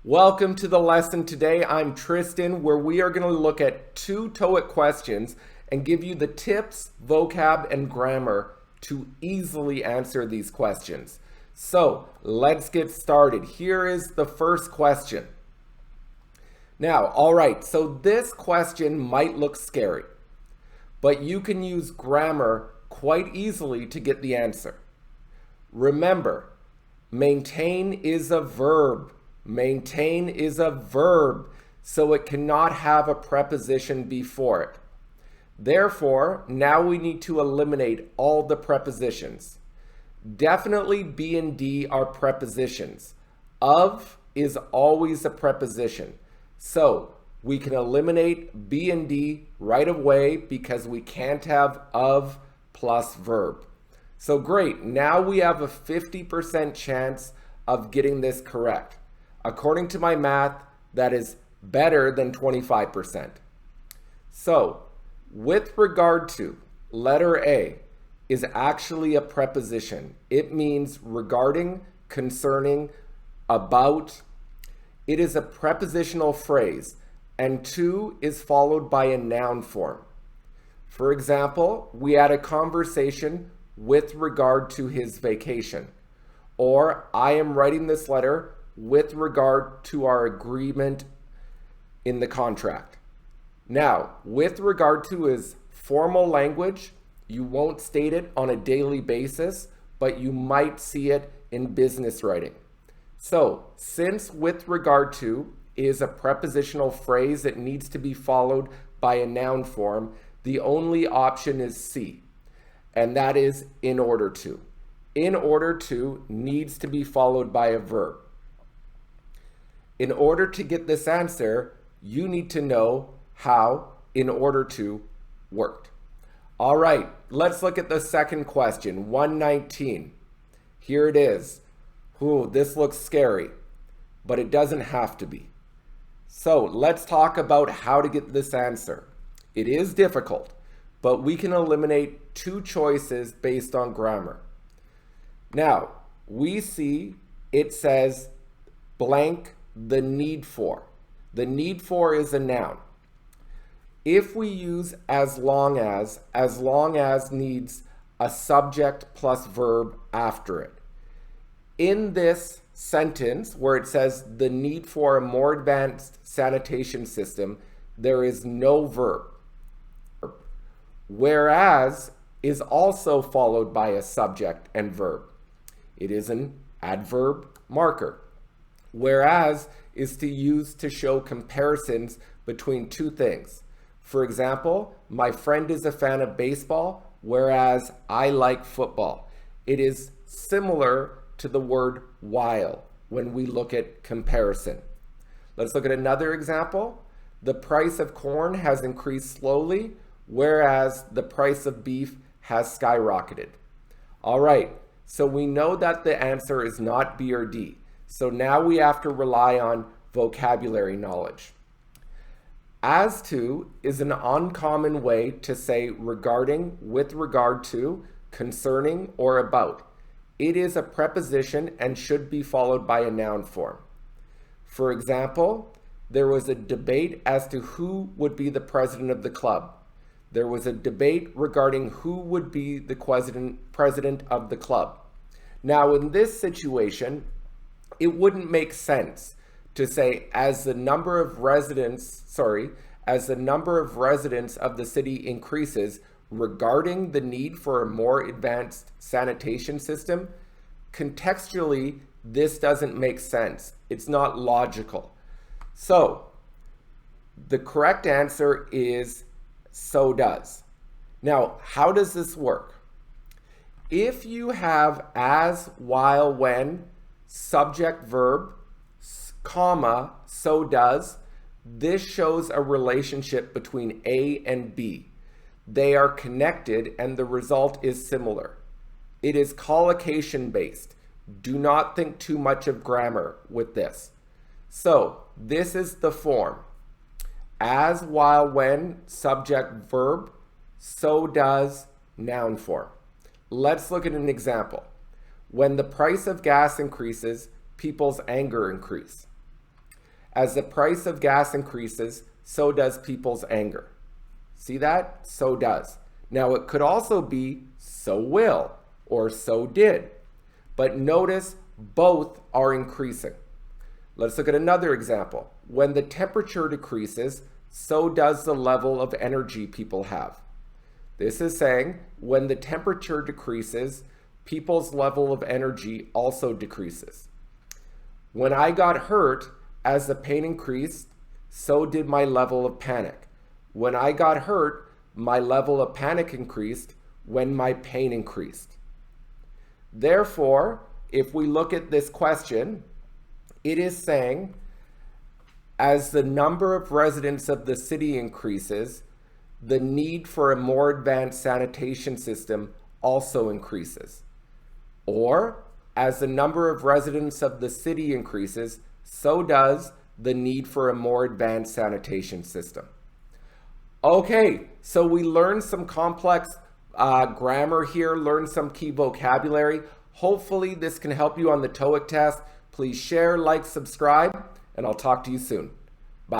Welcome to the lesson today. I'm Tristan, where we are going to look at two Toeic questions and give you the tips, vocab, and grammar to easily answer these questions. So let's get started. Here is the first question. Now, all right, so this question might look scary, but you can use grammar quite easily to get the answer. Remember, maintain is a verb. Maintain is a verb, so it cannot have a preposition before it. Therefore, now we need to eliminate all the prepositions. Definitely be and D are prepositions. Of is always a preposition. So we can eliminate be and D right away because we can't have of plus verb. So great, now we have a 50% chance of getting this correct. According to my math, that is better than 25%. So, with regard to, letter A is actually a preposition. It means regarding, concerning, about. It is a prepositional phrase, and to is followed by a noun form. For example, we had a conversation with regard to his vacation. Or, I am writing this letter with regard to our agreement in the contract. Now, with regard to is formal language. You won't state it on a daily basis, but you might see it in business writing. So, since with regard to is a prepositional phrase that needs to be followed by a noun form, the only option is C, and that is in order to. In order to needs to be followed by a verb. In order to get this answer, you need to know how in order to worked. All right, let's look at the second question, 119. Here it is. Ooh, this looks scary, but it doesn't have to be. So let's talk about how to get this answer. It is difficult, but we can eliminate two choices based on grammar. Now, we see it says blank the need for. The need for is a noun. If we use as long as needs a subject plus verb after it. In this sentence where it says the need for a more advanced sanitation system, there is no verb. Whereas is also followed by a subject and verb. It is an adverb marker. Whereas is to use to show comparisons between two things. For example, my friend is a fan of baseball, whereas I like football. It is similar to the word while when we look at comparison. Let's look at another example. The price of corn has increased slowly, whereas the price of beef has skyrocketed. All right, so we know that the answer is not B or D. So now we have to rely on vocabulary knowledge. As to is an uncommon way to say regarding, with regard to, concerning, or about. It is a preposition and should be followed by a noun form. For example, there was a debate as to who would be the president of the club. There was a debate regarding who would be the president of the club. Now, in this situation, it wouldn't make sense to say as the number of residents of the city increases regarding the need for a more advanced sanitation system. Contextually, this doesn't make sense. It's not logical. So the correct answer is so does. Now, how does this work? If you have as, while, when, subject, verb, comma, so does, this shows a relationship between A and B. They are connected and the result is similar. It is collocation based. Do not think too much of grammar with this. So this is the form. As, while, when, subject, verb, so does, noun form. Let's look at an example. When the price of gas increases, people's anger increase. As the price of gas increases, so does people's anger. See that? So does. Now it could also be so will or so did. But notice both are increasing. Let's look at another example. When the temperature decreases, so does the level of energy people have. This is saying when the temperature decreases, people's level of energy also decreases. When I got hurt, as the pain increased, so did my level of panic. When I got hurt, my level of panic increased when my pain increased. Therefore, if we look at this question, it is saying, as the number of residents of the city increases, the need for a more advanced sanitation system also increases. Or, as the number of residents of the city increases, so does the need for a more advanced sanitation system. Okay, so we learned some complex grammar here, learned some key vocabulary. Hopefully this can help you on the TOEIC test. Please share, like, subscribe, and I'll talk to you soon.